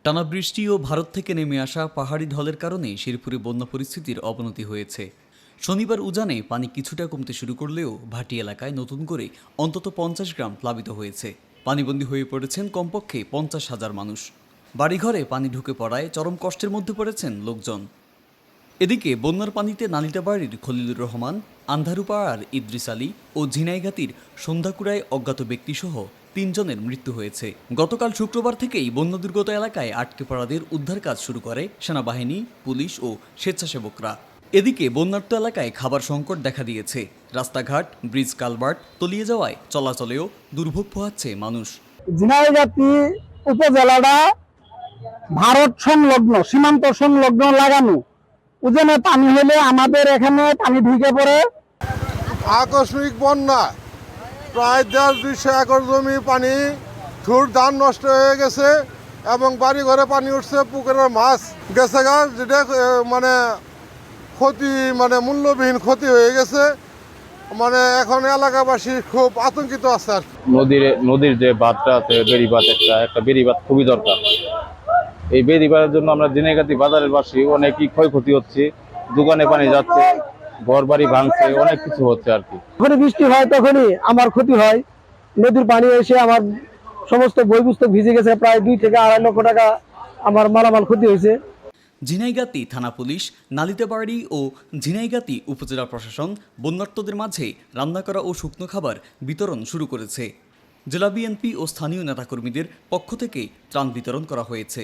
টানা বৃষ্টি ও ভারত থেকে নেমে আসা পাহাড়ি ঢলের কারণে শেরপুরে বন্যা পরিস্থিতির অবনতি হয়েছে। শনিবার উজানে পানি কিছুটা কমতে শুরু করলেও ভাটি এলাকায় নতুন করে অন্তত 50 গ্রাম প্লাবিত হয়েছে। পানিবন্দী হয়ে পড়েছেন কমপক্ষে 50,000 মানুষ। বাড়িঘরে পানি ঢুকে পড়ায় চরম কষ্টের মধ্যে পড়েছেন লোকজন। এদিকে বন্যার পানিতে নালিতাবাড়ির খলিলুর রহমান, আন্ধারুপাড়ার ইদ্রিস আলী ও ঝিনাইগাতির সন্ধ্যাকুড়ায় অজ্ঞাত ব্যক্তিসহ 3 জনের মৃত্যু হয়েছে। গতকাল শুক্রবার থেকেই বন্যা দুর্গত এলাকায় আটকে পড়াদের উদ্ধার কাজ শুরু করে সেনাবাহিনী, পুলিশ ও স্বেচ্ছাসেবকরা। এদিকে বন্যার্ত এলাকায় খাবার সংকট দেখা দিয়েছে। রাস্তাঘাট, ব্রিজ, কালভার্ট তলিয়ে যাওয়ায় চলাচলেও দুর্ভোগ পোহাচ্ছে মানুষ। ঝিনাইগাতি উপজেলাটা ভারত সংলগ্ন, সীমান্ত সংলগ্ন লাগানো। উজানে পানি হলে আমাদের এখানে পানি ঢুকে পড়ে। আকস্মিক বন্যা, প্রায় 150-200 একর জমি পানি, ঠুর ধান নষ্ট হয়ে গেছে এবং বাড়ি ঘরে পানি উঠছে, পুকুরের মাছ গেছে গা, যেটা ক্ষতি মূল্যবিহীন ক্ষতি হয়ে গেছে। এখন এলাকাবাসী খুব আতঙ্কিত আছে আর নদীর যে বাঁধটা আছে, বেড়িবাঁধ, একটা বেড়িবাঁধ খুবই দরকার। এই বেড়িবাঁধের জন্য আমরা ঝিনাইগাতি বাজারের বাসী অনেকই ক্ষয়ক্ষতি হচ্ছে, দোকানে পানি যাচ্ছে, ঘর বাড়ি ভাঙছে, অনেক কিছু হচ্ছে আর কি। যখনই বৃষ্টি হয় তখনই আমার ক্ষতি হয়। নদীর পানি এসে আমার সমস্ত বই পুস্তক ভিজে গেছে, প্রায় 2 থেকে 2.5 লক্ষ টাকা আমার মালামাল ক্ষতি হয়েছে। ঝিনাইগাতি থানা পুলিশ, নালিতাবাড়ি ও ঝিনাইগাতি উপজেলা প্রশাসন বন্যার্তদের মাঝে রান্না করা ও শুকনো খাবার বিতরণ শুরু করেছে। জেলা বিএনপি ও স্থানীয় নেতাকর্মীদের পক্ষ থেকে ত্রাণ বিতরণ করা হয়েছে।